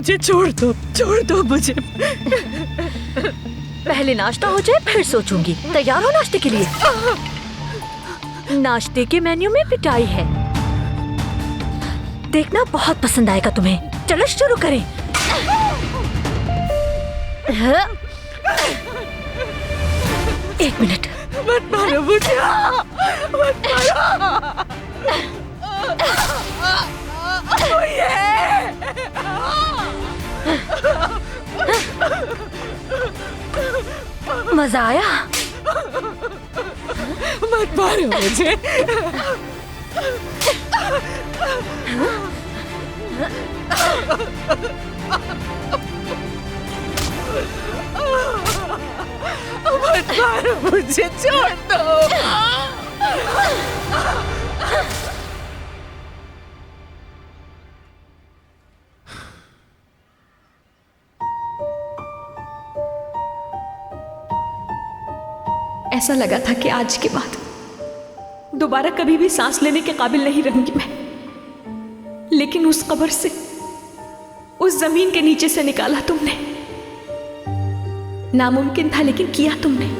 मुझे छोड़ दो मुझे। पहले नाश्ता हो जाए फिर सोचूंगी। तैयार हो नाश्ते के लिए? नाश्ते के मेन्यू में पिटाई है, देखना बहुत पसंद आएगा तुम्हें। चलो शुरू करें। एक मिनट। मत मारो मुझे, मत मारो। मजा आया? मत मारो मुझे। मत मारो मुझे, छोड़ दो। ऐसा लगा था कि आज के बाद दोबारा कभी भी सांस लेने के काबिल नहीं रहूंगी मैं, लेकिन उस कब्र से, उस जमीन के नीचे से निकाला तुमने। नामुमकिन था लेकिन किया तुमने।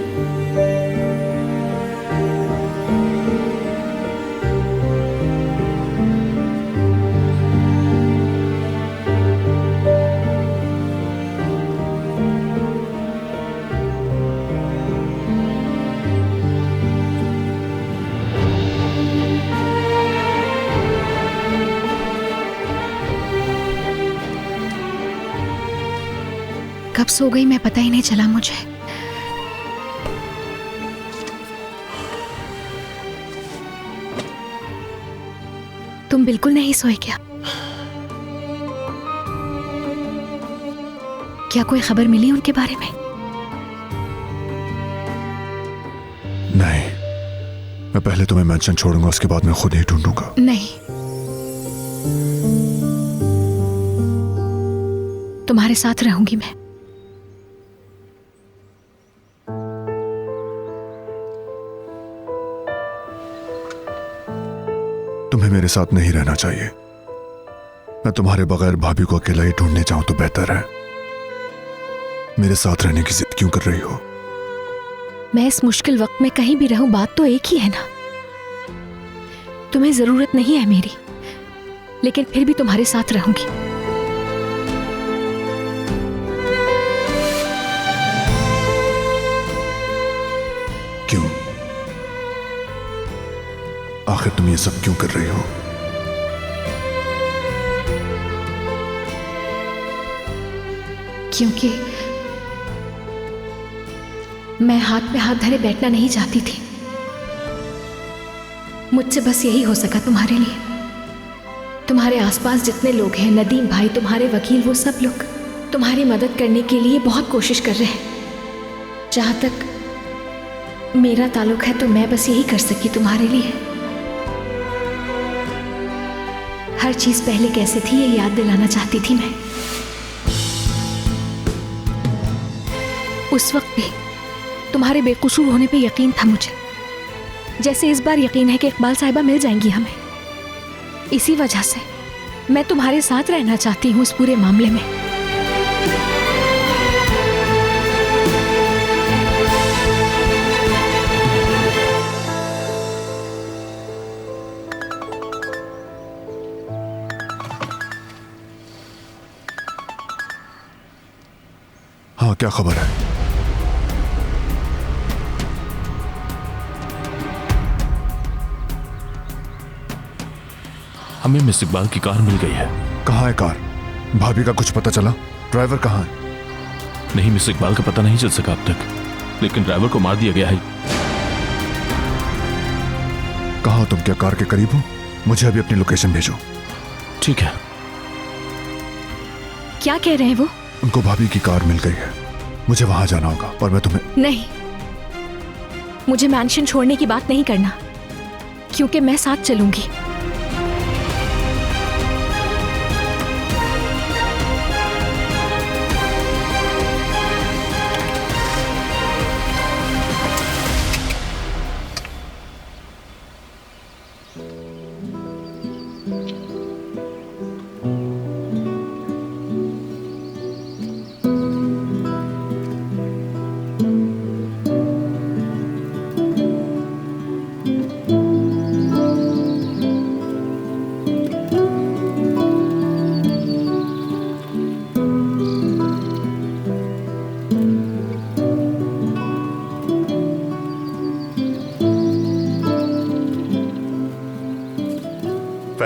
कब सो गई मैं पता ही नहीं चला मुझे। तुम बिल्कुल नहीं सोए क्या? क्या कोई खबर मिली उनके बारे में? नहीं, मैं पहले तुम्हें मेंशन छोड़ूंगा, उसके बाद मैं खुद ही ढूंढूंगा। नहीं, तुम्हारे साथ रहूंगी मैं। तुम्हें मेरे साथ नहीं रहना चाहिए। मैं तुम्हारे बगैर भाभी को अकेला ही ढूंढने जाऊं तो बेहतर है। मेरे साथ रहने की जिद क्यों कर रही हो? मैं इस मुश्किल वक्त में कहीं भी रहूं, बात तो एक ही है ना। तुम्हें जरूरत नहीं है मेरी, लेकिन फिर भी तुम्हारे साथ रहूंगी। क्यों? आखिर तुम ये सब क्यों कर रही हो? क्योंकि मैं हाथ पे हाथ धरे बैठना नहीं चाहती थी। मुझसे बस यही हो सका तुम्हारे लिए। तुम्हारे आसपास जितने लोग हैं, नदीम भाई, तुम्हारे वकील, वो सब लोग तुम्हारी मदद करने के लिए बहुत कोशिश कर रहे हैं। जहां तक मेरा ताल्लुक है तो मैं बस यही कर सकी तुम्हारे लिए। हर चीज पहले कैसे थी ये याद दिलाना चाहती थी मैं। उस वक्त भी तुम्हारे बेकसूर होने पे यकीन था मुझे, जैसे इस बार यकीन है कि इकबाल साहिबा मिल जाएंगी हमें। इसी वजह से मैं तुम्हारे साथ रहना चाहती हूँ इस पूरे मामले में। हाँ, क्या खबर है? हमें मिस इकबाल की कार मिल गई है। कहाँ है कार? भाभी का कुछ पता चला? ड्राइवर कहाँ है? नहीं, मिस इकबाल का पता नहीं चल सका अब तक, लेकिन ड्राइवर को मार दिया गया है। कहाँ हो तुम? क्या कार के करीब हो? मुझे अभी अपनी लोकेशन भेजो। ठीक है। क्या कह रहे हैं वो? उनको भाभी की कार मिल गई है, मुझे वहां जाना होगा और मैं तुम्हें। नहीं, मुझे मैंशन छोड़ने की बात नहीं करना, क्योंकि मैं साथ चलूंगी।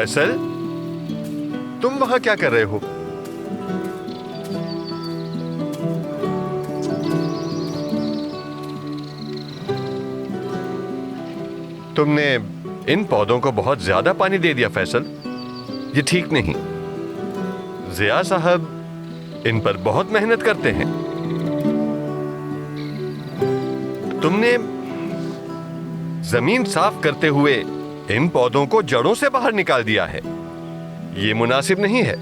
फैसल, तुम वहां क्या कर रहे हो? तुमने इन पौधों को बहुत ज्यादा पानी दे दिया फैसल। ये ठीक नहीं। जिया साहब इन पर बहुत मेहनत करते हैं। तुमने जमीन साफ करते हुए इन पौधों को जड़ों से बाहर निकाल दिया है। ये मुनासिब नहीं है।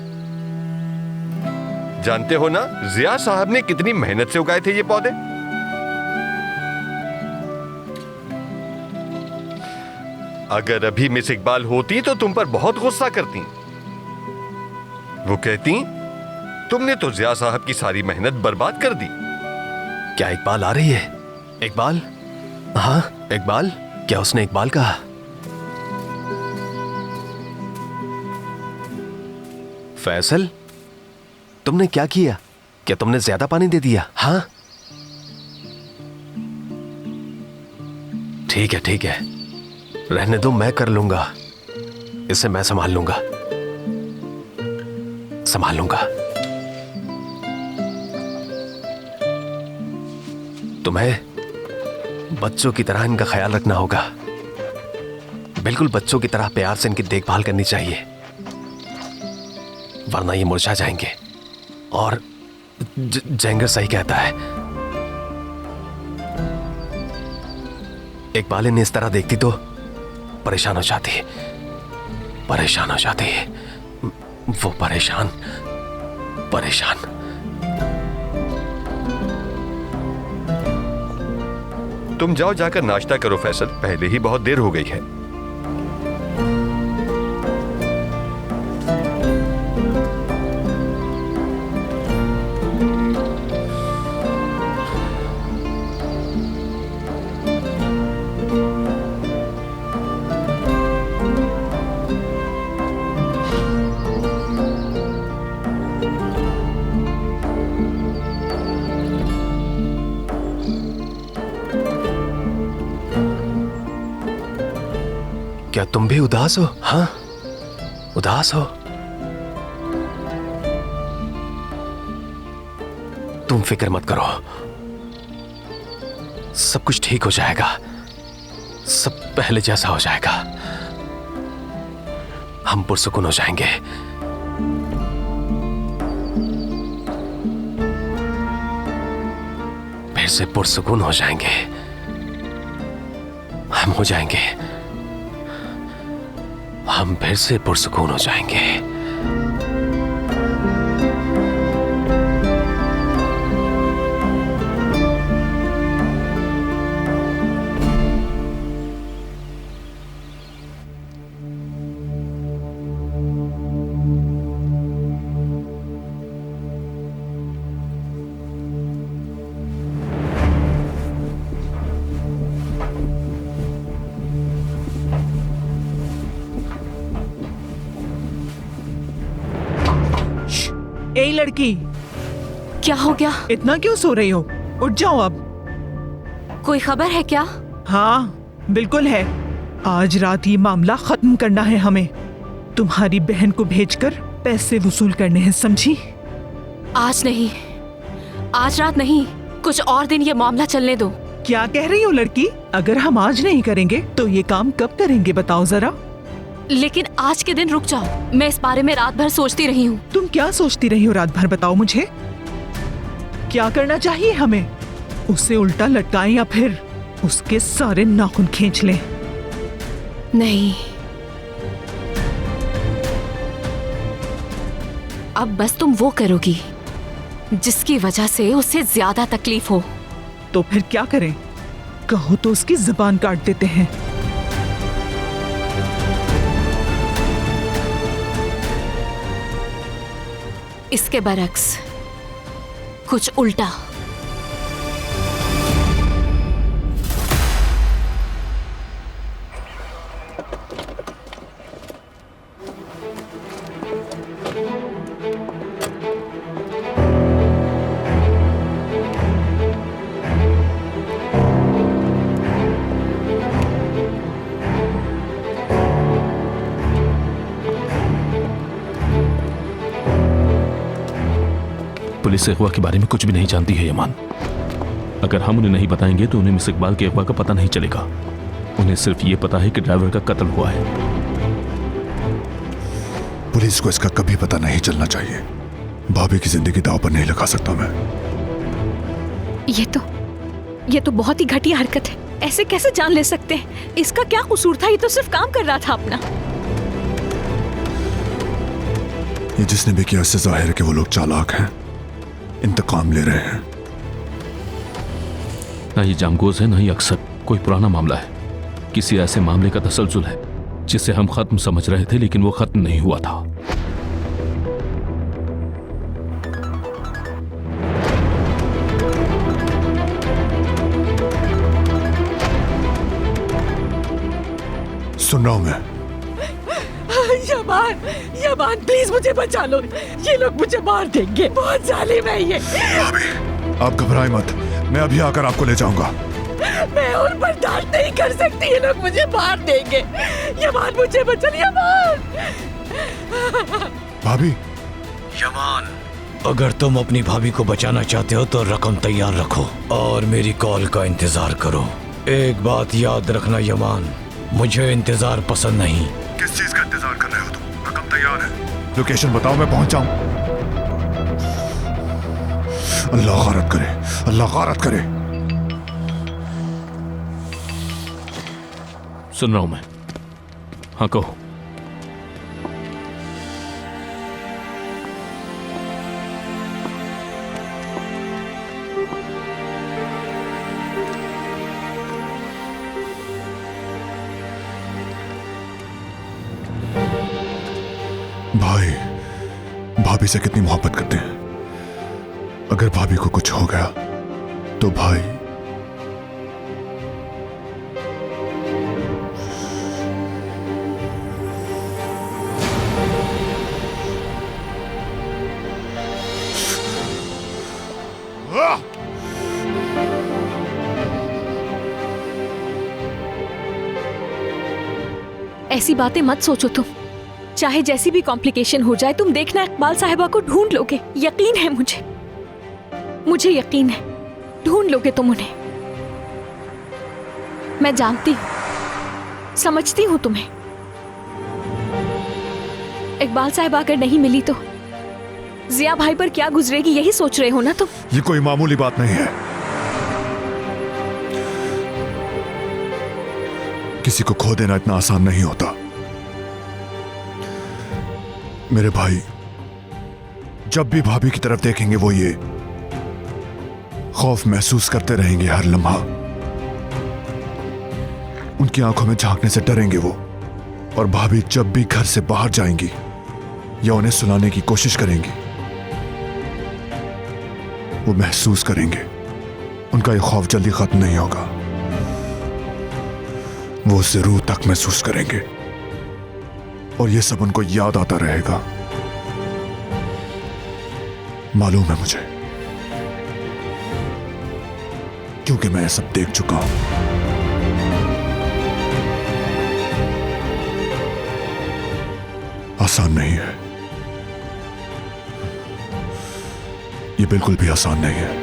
जानते हो ना जिया साहब ने कितनी मेहनत से उगाए थे ये पौधे। अगर अभी मिस इकबाल होती तो तुम पर बहुत गुस्सा करती। वो कहती तुमने तो जिया साहब की सारी मेहनत बर्बाद कर दी। क्या इकबाल आ रही है? इकबाल? हाँ इकबाल, क्या उसने इकबाल कहा? फैसल, तुमने क्या किया? क्या तुमने ज्यादा पानी दे दिया? हाँ ठीक है ठीक है, रहने दो, मैं कर लूंगा। इसे मैं संभाल लूंगा, संभाल लूंगा। तुम्हें बच्चों की तरह इनका ख्याल रखना होगा। बिल्कुल बच्चों की तरह प्यार से इनकी देखभाल करनी चाहिए, वरना ये मुरझा जाएंगे। और जेंगर सही कहता है, इकबाल इन्हें इस तरह देखती तो परेशान हो जाती, परेशान हो जाती। वो परेशान परेशान। तुम जाओ, जाकर नाश्ता करो फैसल, पहले ही बहुत देर हो गई है। क्या तुम भी उदास हो? हाँ उदास हो? तुम फिक्र मत करो, सब कुछ ठीक हो जाएगा, सब पहले जैसा हो जाएगा। हम पुरसुकून हो जाएंगे। फिर से पुरसुकून हो जाएंगे, हम हो जाएंगे, हम फिर से पुरसुकून हो जाएंगे। ए लड़की, क्या हो गया? इतना क्यों सो रही हो? उठ जाओ अब। कोई खबर है क्या? हाँ बिल्कुल है। आज रात ये मामला खत्म करना है हमें। तुम्हारी बहन को भेजकर पैसे वसूल करने हैं, समझी? आज नहीं, आज रात नहीं, कुछ और दिन ये मामला चलने दो। क्या कह रही हो लड़की? अगर हम आज नहीं करेंगे तो ये काम कब करेंगे बताओ जरा। लेकिन आज के दिन रुक जाओ, मैं इस बारे में रात भर सोचती रही हूँ। तुम क्या सोचती रही हो रात भर, बताओ मुझे। क्या करना चाहिए हमें? उसे उल्टा लटकाएं या फिर उसके सारे नाखून खींच लें? नहीं, अब बस तुम वो करोगी जिसकी वजह से उसे ज्यादा तकलीफ हो। तो फिर क्या करें? कहो तो उसकी जुबान काट देते हैं। इसके बरक्स कुछ उल्टा। पुलिस अगवा के बारे में कुछ भी नहीं जानती है यमान। अगर हम उन्हें नहीं बताएंगे तो उन्हें मिस इकबाल के अगवा का पता नहीं चलेगा। उन्हें सिर्फ ये पता है कि ड्राइवर का कत्ल हुआ है। पुलिस को इसका कभी पता नहीं चलना चाहिए। भाभी की जिंदगी दांव पर नहीं लगा सकता मैं। ये तो बहुत ही घटिया हरकत है। ऐसे कैसे जान ले सकते हैं? इसका क्या कसूर था? ये तो सिर्फ काम कर रहा था अपना। ये जिसने भी किया इससे जाहिर है कि वो लोग चालाक हैं, इंतकाम ले रहे हैं। ना ये जामगोज है ना ही अक्सर। कोई पुराना मामला है, किसी ऐसे मामले का तसलसल है जिसे हम खत्म समझ रहे थे लेकिन वो खत्म नहीं हुआ था। सुन रहा हूं मैं। यमान प्लीज मुझे बचा लो। ये लोग मुझे मार देंगे। बहुत जालिम है ये। भाभी, आप घबराएं मत, मैं अभी आकर आपको ले जाऊंगा। मैं और बर्दाश्त नहीं कर सकती। ये लोग मुझे मार देंगे। यमान मुझे बचा। यमान। भाभी, यमान, अगर तुम अपनी भाभी को बचाना चाहते हो तो रकम तैयार रखो और मेरी कॉल का इंतजार करो। एक बात याद रखना यमान, मुझे इंतजार पसंद नहीं। किस चीज का इंतजार कर रहे हो तुम? रकम तैयार है, लोकेशन बताओ, मैं पहुंच जाऊं। अल्लाह गारत करे, अल्लाह गारत करे। सुन रहा हूं मैं। हाँ कहो। भाई भाभी से कितनी मोहब्बत करते हैं। अगर भाभी को कुछ हो गया तो भाई ऐसी बातें मत सोचो तुम। चाहे जैसी भी कॉम्प्लिकेशन हो जाए, तुम देखना इकबाल साहिबा को ढूंढ लोगे। यकीन है मुझे यकीन है, ढूंढ लोगे तुम उन्हें। मैं जानती हूं, समझती हूं तुम्हें। इकबाल साहिबा अगर नहीं मिली तो जिया भाई पर क्या गुजरेगी, यही सोच रहे हो ना तुम? ये कोई मामूली बात नहीं है। किसी को खो देना इतना आसान नहीं होता। मेरे भाई जब भी भाभी की तरफ देखेंगे वो ये खौफ महसूस करते रहेंगे हर लम्हा। उनकी आंखों में झांकने से डरेंगे वो। और भाभी जब भी घर से बाहर जाएंगी या उन्हें सुलाने की कोशिश करेंगी, वो महसूस करेंगे उनका ये खौफ जल्दी खत्म नहीं होगा। वो उसे रूह तक महसूस करेंगे और ये सब उनको याद आता रहेगा। मालूम है मुझे, क्योंकि मैं ये सब देख चुका हूं। आसान नहीं है, ये बिल्कुल भी आसान नहीं है।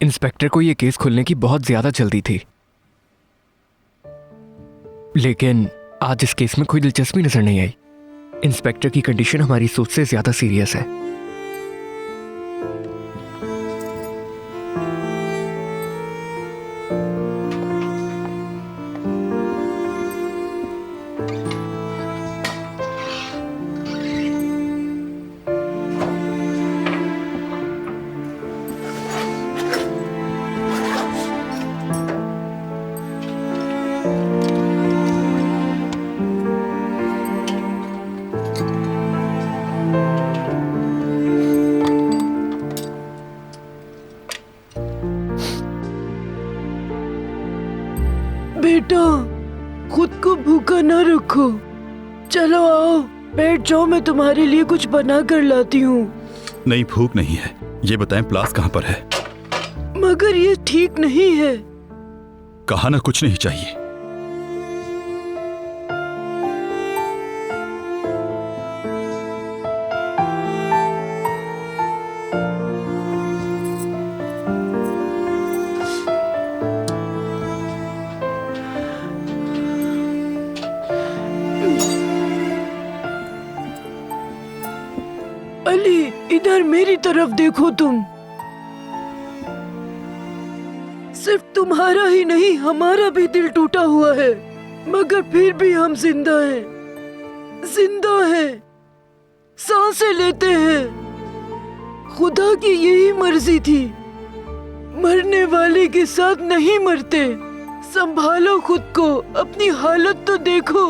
इंस्पेक्टर को यह केस खुलने की बहुत ज्यादा जल्दी थी, लेकिन आज इस केस में कोई दिलचस्पी नजर नहीं आई। इंस्पेक्टर की कंडीशन हमारी सोच से ज्यादा सीरियस है। को भूखा ना रखो। चलो आओ, बैठ जाओ, मैं तुम्हारे लिए कुछ बना कर लाती हूँ। नहीं, भूख नहीं है। ये बताएं प्लास कहाँ पर है? मगर ये ठीक नहीं है। कहा ना कुछ नहीं चाहिए। अली, इधर मेरी तरफ देखो तुम। सिर्फ तुम्हारा ही नहीं, हमारा भी दिल टूटा हुआ है, मगर फिर भी हम जिंदा हैं, जिंदा हैं, सांसें लेते हैं। खुदा की यही मर्जी थी, मरने वाले के साथ नहीं मरते। संभालो खुद को, अपनी हालत तो देखो।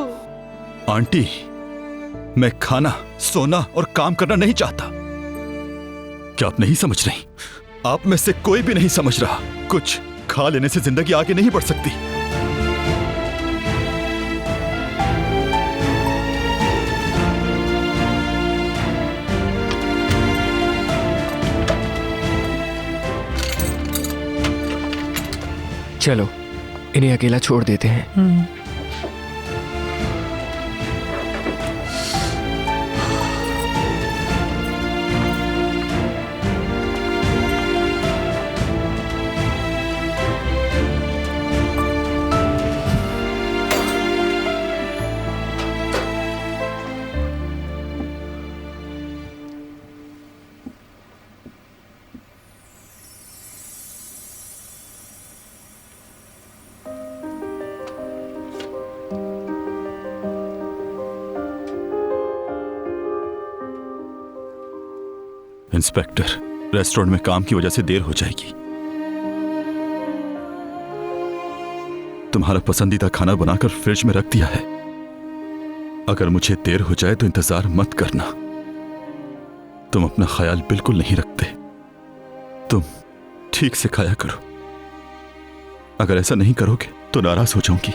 आंटी, मैं खाना, सोना और काम करना नहीं चाहता। क्या आप नहीं समझ रही? आप में से कोई भी नहीं समझ रहा। कुछ खा लेने से जिंदगी आगे नहीं बढ़ सकती। चलो इन्हें अकेला छोड़ देते हैं। इंस्पेक्टर, रेस्टोरेंट में काम की वजह से देर हो जाएगी। तुम्हारा पसंदीदा खाना बनाकर फ्रिज में रख दिया है। अगर मुझे देर हो जाए तो इंतजार मत करना। तुम अपना ख्याल बिल्कुल नहीं रखते। तुम ठीक से खाया करो। अगर ऐसा नहीं करोगे तो नाराज हो जाऊंगी।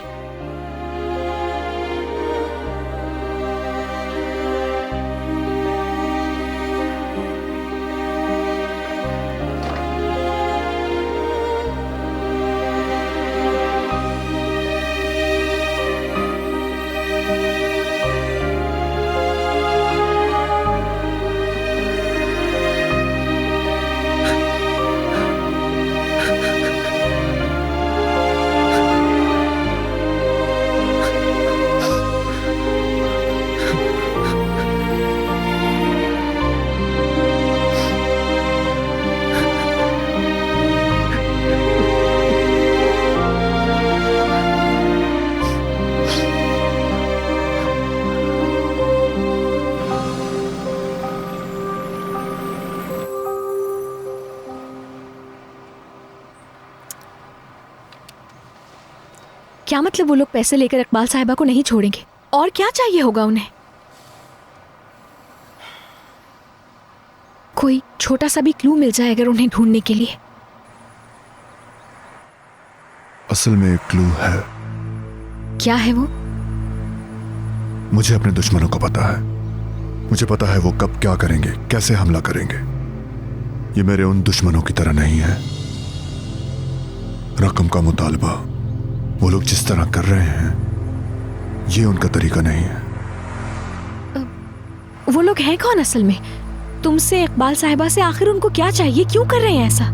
क्या मतलब वो लोग पैसे लेकर इकबाल साहिबा को नहीं छोड़ेंगे? और क्या चाहिए होगा उन्हें? कोई छोटा सा भी क्लू मिल जाए अगर उन्हें ढूंढने के लिए। असल में एक क्लू है। क्या है वो? मुझे अपने दुश्मनों को पता है। मुझे पता है वो कब क्या करेंगे, कैसे हमला करेंगे। ये मेरे उन दुश्मनों की तरह नहीं है। रकम का मुतालबा वो लोग जिस तरह कर रहे हैं, ये उनका तरीका नहीं है। वो लोग हैं कौन असल में? तुमसे, इकबाल साहिबा से आखिर उनको क्या चाहिए? क्यों कर रहे हैं ऐसा?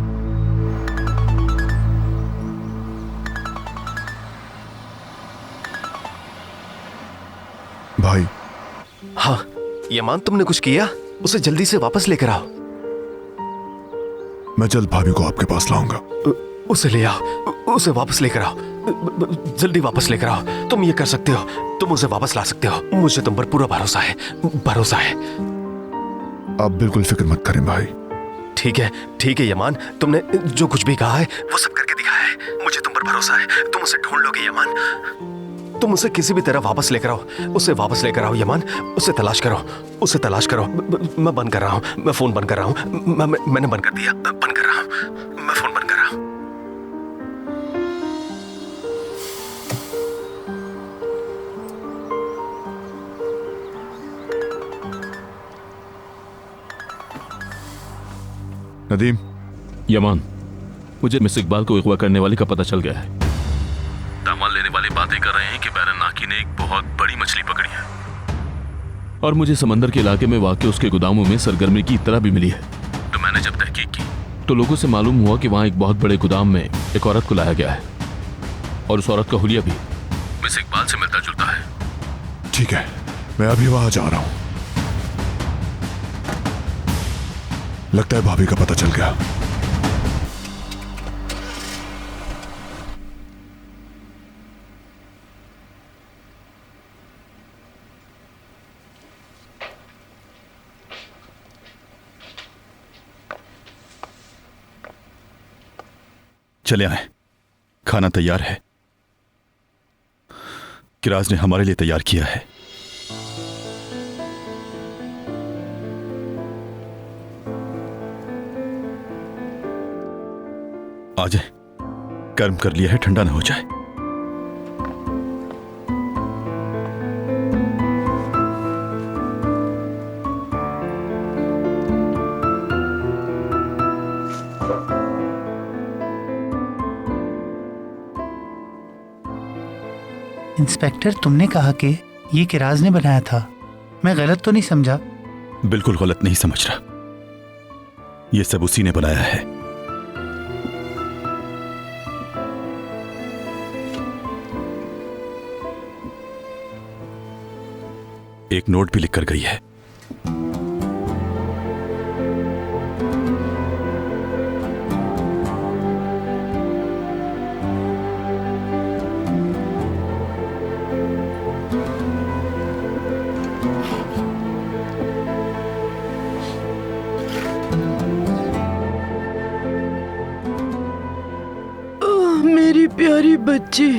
भाई। हाँ यमान, तुमने कुछ किया? उसे जल्दी से वापस लेकर आओ। मैं जल्द भाभी को आपके पास लाऊंगा। उसे ले आओ, उसे वापस लेकर आओ, जल्दी वापस लेकर आओ। तुम ये कर सकते हो, तुम उसे वापस ला सकते हो। मुझे तुम पर पूरा भरोसा है, भरोसा है। आप बिल्कुल फिक्र मत करें भाई। ठीक है यमान, तुमने जो कुछ भी कहा है वो सब करके दिखाया है। मुझे तुम पर भरोसा है। तुम उसे ढूंढ लोगे यमान। तुम उसे किसी भी तरह वापस लेकर आओ। उसे वापस लेकर आओ यमान। उसे तलाश करो, उसे तलाश करो। मैं बंद कर रहा हूँ, मैं फोन बंद कर रहा हूँ। मैंने बंद कर दिया, बंद कर रहा हूँ, मैं फोन बंद कर रहा हूँ। नदीम, यमान, मुझे मिस इकबाल को अगवा करने वाले का पता चल गया है। दामाद लेने वाले बातें कर रहे हैं कि बैरन नाकी ने एक बहुत बड़ी मछली पकड़ी है और मुझे समंदर के इलाके में वाकई उसके गोदामों में सरगर्मी की इत्तला भी मिली है। तो मैंने जब तहकीक की तो लोगों से मालूम हुआ कि वहां एक बहुत बड़े गोदाम में एक औरत को लाया गया है और उस औरत का हुलिया भी मिस इकबाल से मिलता जुलता है। ठीक है, मैं अभी वहां जा रहा हूं। लगता है भाभी का पता चल गया। चले आए, खाना तैयार है। किराज ने हमारे लिए तैयार किया है। आ जाए, गर्म कर लिया है, ठंडा ना हो जाए। इंस्पेक्टर, तुमने कहा कि ये किराज ने बनाया था। मैं गलत तो नहीं समझा? बिल्कुल गलत नहीं समझ रहा। ये सब उसी ने बनाया है। एक नोट भी लिखकर गई है। मेरी प्यारी बच्ची।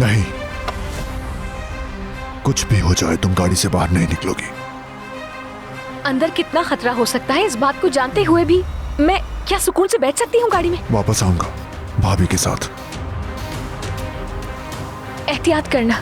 नहीं, कुछ भी हो जाए तुम गाड़ी से बाहर नहीं निकलोगी। अंदर कितना खतरा हो सकता है इस बात को जानते हुए भी मैं क्या सुकून से बैठ सकती हूँ गाड़ी में? वापस आऊंगा भाभी के साथ। एहतियात करना।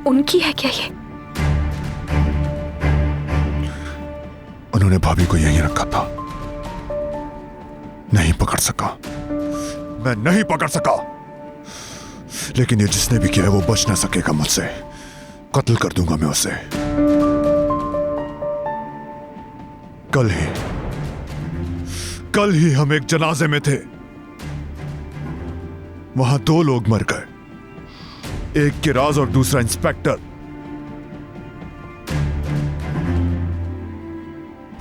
उनकी है क्या ये? उन्होंने भाभी को यहीं रखा था। नहीं पकड़ सका, मैं नहीं पकड़ सका। लेकिन ये जिसने भी किया है वो बच ना सकेगा मुझसे। कत्ल कर दूंगा मैं उसे। कल ही हम एक जनाजे में थे। वहां 2 लोग मर गए, एक किराज और दूसरा इंस्पेक्टर।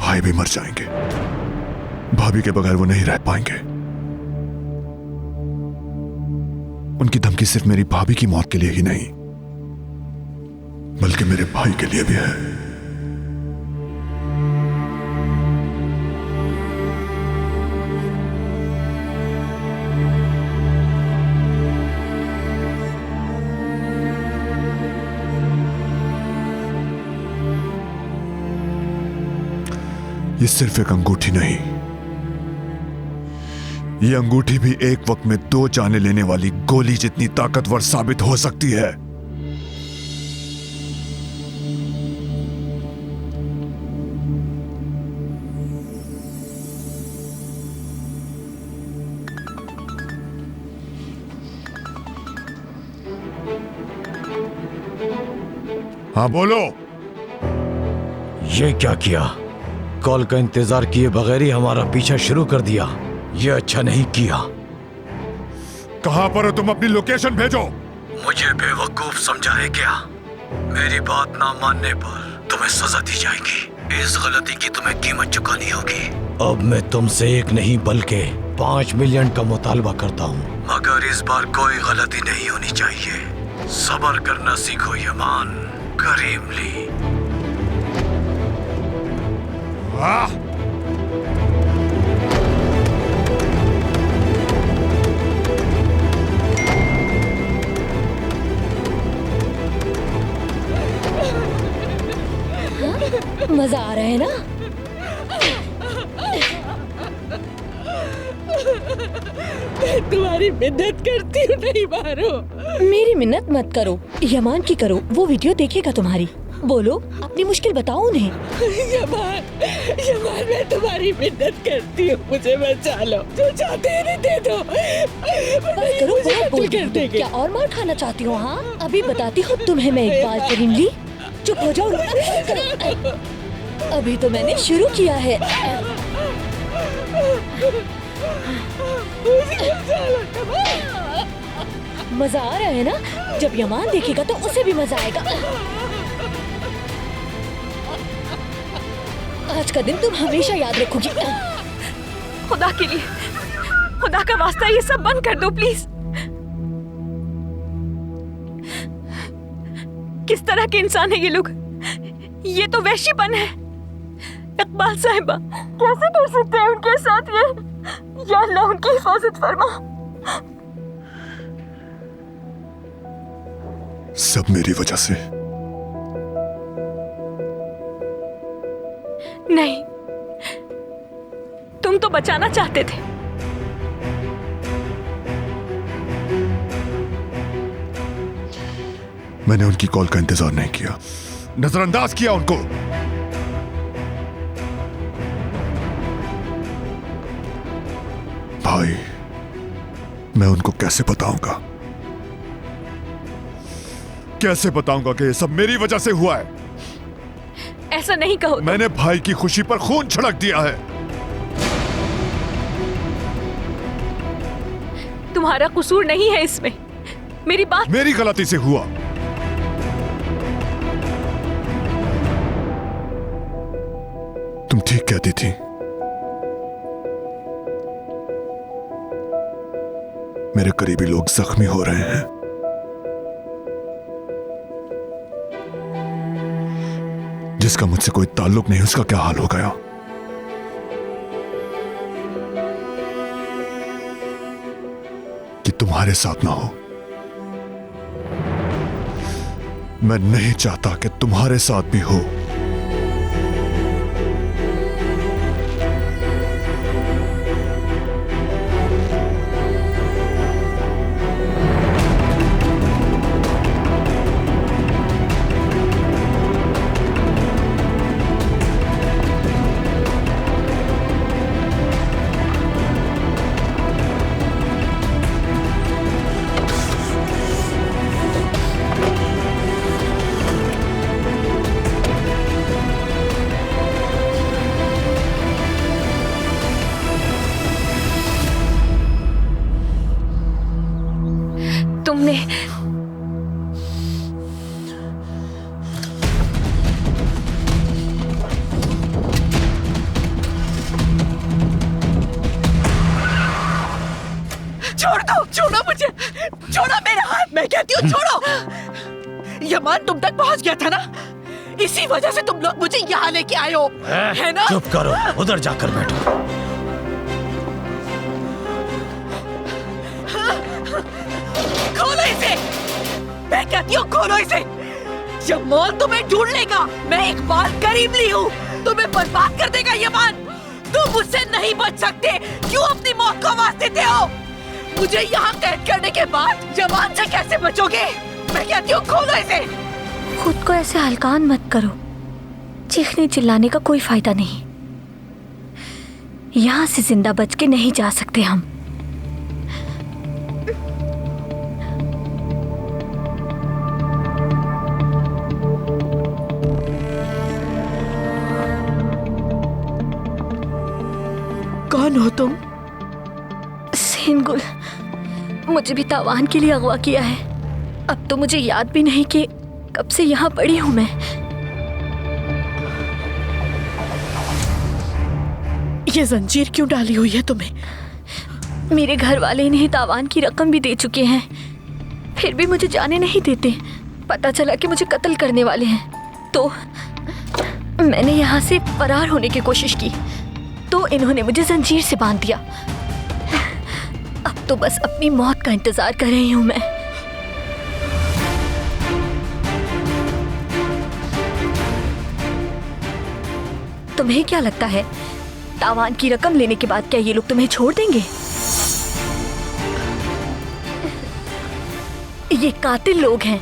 भाई भी मर जाएंगे। भाभी के बगैर वो नहीं रह पाएंगे। उनकी धमकी सिर्फ मेरी भाभी की मौत के लिए ही नहीं, बल्कि मेरे भाई के लिए भी है। ये सिर्फ एक अंगूठी नहीं, ये अंगूठी भी एक वक्त में 2 जाने लेने वाली गोली जितनी ताकतवर साबित हो सकती है। हाँ बोलो। ये क्या किया? कॉल का इंतजार किए बगैर ही हमारा पीछा शुरू कर दिया। ये अच्छा नहीं किया। कहां पर हो तुम? अपनी लोकेशन भेजो। मुझे बेवकूफ समझा है क्या? मेरी बात ना मानने पर तुम्हें सजा दी जाएगी। इस गलती की तुम्हें कीमत चुकानी होगी। अब मैं तुमसे 1 नहीं बल्कि 5 मिलियन का मुतालबा करता हूँ, मगर इस बार कोई गलती नहीं होनी चाहिए। सब्र करना सीखो यमान करीमली। मजा आ रहा है ना? मैं तुम्हारी मिन्नत करती हूँ, नहीं मारो। मेरी मिन्नत मत करो, यमान की करो। वो वीडियो देखेगा तुम्हारी। बोलो, अपनी मुश्किल बताओ उन्हें। यमान मैं तुम्हारी मिन्नत करती हूँ, मुझे बचा लो। जो चाहते हैं दे दो। बस करो, बहुत बोल रही हो। क्या और मार खाना चाहती हो? हाँ, अभी बताती हूँ तुम्हें मैं इकबाल करीमली। चुप हो जाओ। अभी तो मैंने शुरू किया है। मजा आ रहा है ना? जब यमान देखेगा तो उसे भी मजा आएगा। आज का दिन तुम हमेशा याद रखोगी। खुदा के लिए, खुदा का वास्ता, ये सब बंद कर दो प्लीज। किस तरह के इंसान है ये लोग? ये तो वैश्यपन है। इकबाल साहिबा, कैसे कर सकते हैं उनके साथ ये? या अल्लाह उनकी हिफाजत फरमा। सब मेरी वजह से। नहीं, तुम तो बचाना चाहते थे। मैंने उनकी कॉल का इंतजार नहीं किया, नजरअंदाज किया उनको। भाई, मैं उनको कैसे बताऊंगा? कैसे बताऊंगा कि ये सब मेरी वजह से हुआ है? ऐसा नहीं कहो। मैंने भाई की खुशी पर खून छिड़क दिया है। तुम्हारा कसूर नहीं है इसमें। मेरी बात, मेरी गलती से हुआ। तुम ठीक कहती थी। मेरे करीबी लोग जख्मी हो रहे हैं। जिसका मुझसे कोई ताल्लुक नहीं, उसका क्या हाल हो गया? कि तुम्हारे साथ ना हो। मैं नहीं चाहता कि तुम्हारे साथ भी हो। छोड़ो मेरा हाथ, मैं कहती हूँ छोड़ो। यमान तुम तक पहुँच गया था ना, इसी वजह से तुम लोग मुझे यहाँ लेके आए हो, है ना? चुप करो, उधर जाकर बैठो। खोलो इसे, मैं कहती हूँ खोलो इसे। यमान तुम्हें ढूंढ लेगा, मैं एक बार करीब ली हूँ, तुम्हें बर्बाद कर देगा यमान। तुम मुझसे नहीं बच सकते, क्यों अपनी मौत को आवाज देते हो? मुझे यहाँ कैद करने के बाद यमान से कैसे बचोगे? मैं कहती हूँ खोलो इसे। खुद को ऐसे हल्कान मत करो, चीखने चिल्लाने का कोई फायदा नहीं। यहाँ से जिंदा बच के नहीं जा सकते हम। कौन हो तुम? सेनगुल, मुझे भी तावान के लिए अगवा किया है। अब तो मुझे याद भी नहीं कि कब से यहाँ पड़ी हूँ मैं। ये जंजीर क्यों डाली हुई है तुम्हें? मेरे घर वाले इन्हें तावान की रकम भी दे चुके हैं, फिर भी मुझे जाने नहीं देते। पता चला कि मुझे कत्ल करने वाले हैं, तो मैंने यहाँ से फरार होने की कोशिश की, तो इन्होंने मुझे जंजीर से बांध दिया। अब तो बस अपनी मौत का इंतजार कर रही हूँ मैं। तुम्हें क्या लगता है, तावान की रकम लेने के बाद क्या ये लोग तुम्हें छोड़ देंगे? ये कातिल लोग हैं,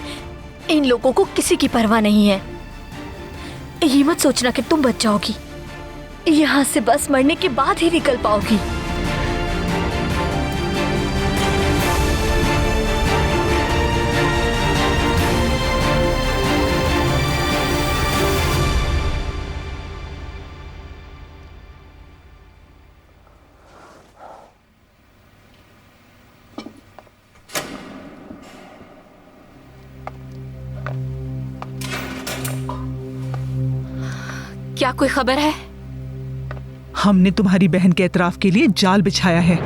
इन लोगों को किसी की परवाह नहीं है। ये मत सोचना कि तुम बच जाओगी, यहाँ से बस मरने के बाद ही निकल पाओगी। क्या कोई खबर है? हमने तुम्हारी बहन के एतराफ के लिए जाल बिछाया है।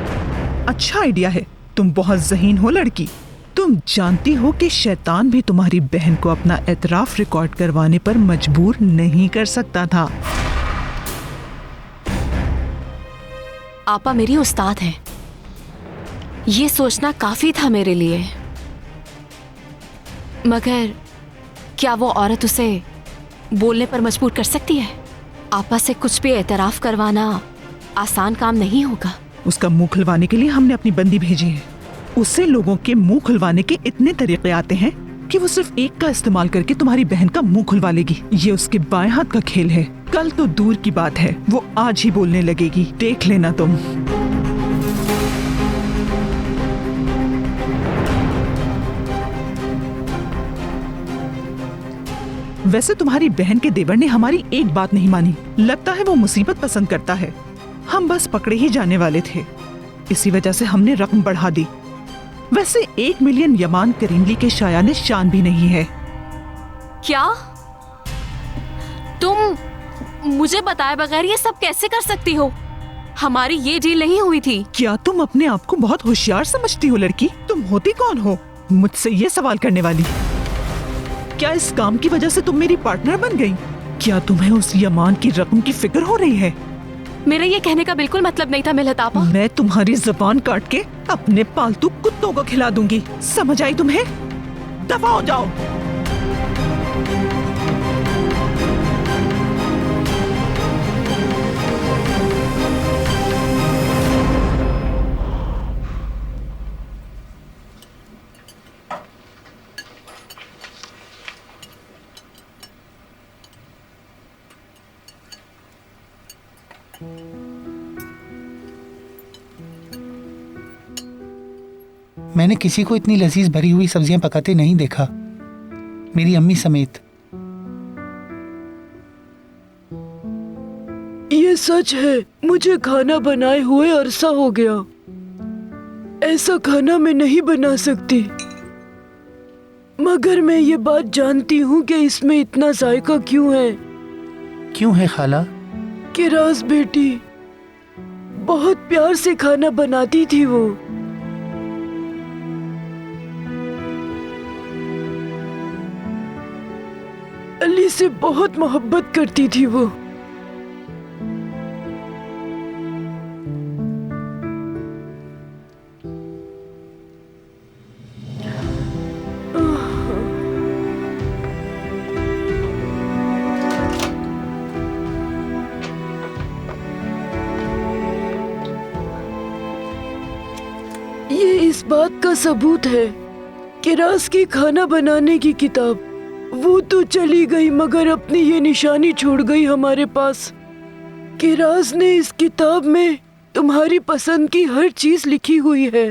अच्छा आइडिया है, तुम बहुत ज़हीन हो लड़की। तुम जानती हो कि शैतान भी तुम्हारी बहन को अपना एतराफ रिकॉर्ड करवाने पर मजबूर नहीं कर सकता था। आपा मेरी उस्ताद है, ये सोचना काफी था मेरे लिए। मगर क्या वो औरत उसे बोलने पर मजबूर कर सकती है? आपा से कुछ भी एतराफ करवाना आसान काम नहीं होगा। उसका मुंह खुलवाने के लिए हमने अपनी बंदी भेजी है। उससे लोगों के मुंह खुलवाने के इतने तरीके आते हैं कि वो सिर्फ एक का इस्तेमाल करके तुम्हारी बहन का मुंह खुलवा लेगी। ये उसके बाएं हाथ का खेल है। कल तो दूर की बात है, वो आज ही बोलने लगेगी, देख लेना तुम। वैसे तुम्हारी बहन के देवर ने हमारी एक बात नहीं मानी। लगता है वो मुसीबत पसंद करता है। हम बस पकड़े ही जाने वाले थे, इसी वजह से हमने रकम बढ़ा दी। वैसे 1 मिलियन यमान करीमली के शायाने शान भी नहीं है। क्या तुम मुझे बताए बगैर ये सब कैसे कर सकती हो? हमारी ये डील नहीं हुई थी। क्या तुम अपने आप को बहुत होशियार समझती हो लड़की? तुम होती कौन हो मुझसे ये सवाल करने वाली? क्या इस काम की वजह से तुम मेरी पार्टनर बन गई? क्या तुम्हें उस यमान की रकम की फिक्र हो रही है? मेरा ये कहने का बिल्कुल मतलब नहीं था मिलत आपा। मैं तुम्हारी जुबान काट के अपने पालतू कुत्तों को खिला दूंगी, समझ आई तुम्हें? दफा हो जाओ। मैंने किसी को इतनी लजीज भरी हुई सब्जियां पकाते नहीं देखा, मेरी अम्मी समेत। ये सच है, मुझे खाना बनाए हुए अरसा हो गया। ऐसा खाना मैं नहीं बना सकती, मगर मैं ये बात जानती हूँ कि इसमें इतना जायका क्यों है। क्यों है खाला? किराज बेटी बहुत प्यार से खाना बनाती थी वो। अली से बहुत मोहब्बत करती थी वो। ये इस बात का सबूत है कि राज की खाना बनाने की किताब, वो तो चली गई मगर अपनी ये निशानी छोड़ गई हमारे पास कि राज ने इस किताब में तुम्हारी पसंद की हर चीज लिखी हुई है।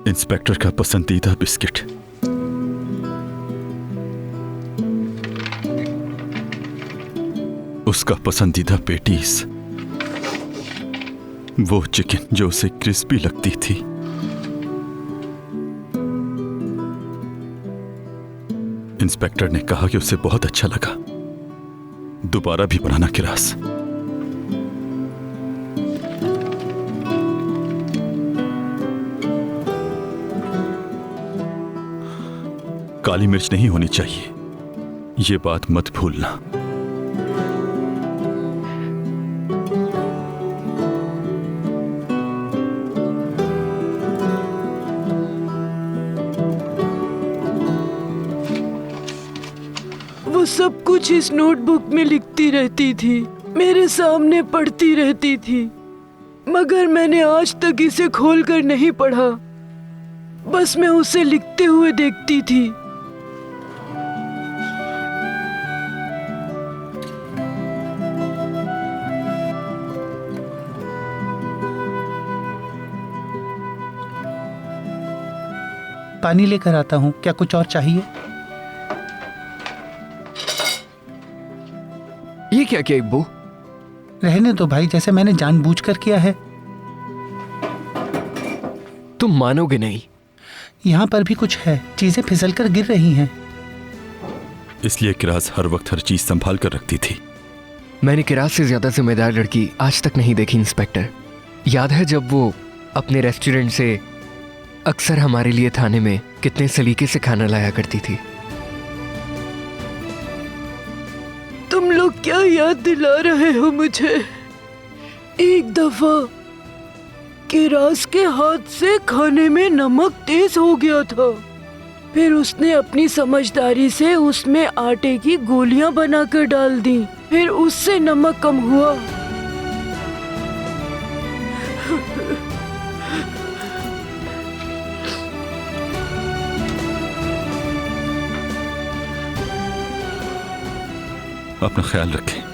इंस्पेक्टर का पसंदीदा बिस्किट। उसका पसंदीदा पेटीज, वो चिकन जो उसे क्रिस्पी लगती थी। इंस्पेक्टर ने कहा कि उसे बहुत अच्छा लगा। दोबारा भी बनाना किरास। काली मिर्च नहीं होनी चाहिए, ये बात मत भूलना। वो सब कुछ इस नोटबुक में लिखती रहती थी, मेरे सामने पढ़ती रहती थी, मगर मैंने आज तक इसे खोलकर नहीं पढ़ा। बस मैं उसे लिखते हुए देखती थी। पानी लेकर आता हूँ, क्या कुछ और चाहिए? ये क्या किया इब्बू? रहने दो भाई, जैसे मैंने जानबूझकर किया है। तुम मानोगे नहीं। यहाँ पर भी कुछ है, चीजें फिसलकर गिर रही हैं। इसलिए किरास हर वक्त हर चीज संभाल कर रखती थी। मैंने किरास से ज्यादा जिम्मेदार लड़की आज तक नहीं देखी इंस्पेक्टर। याद है जब वो अपने रेस्टोरेंट से अक्सर हमारे लिए थाने में कितने सलीके से खाना लाया करती थी। तुम लोग क्या याद दिला रहे हो मुझे? एक दफा किरास के हाथ से खाने में नमक तेज हो गया था, फिर उसने अपनी समझदारी से उसमें आटे की गोलियां बनाकर डाल दी, फिर उससे नमक कम हुआ। अपना ख्याल रखें।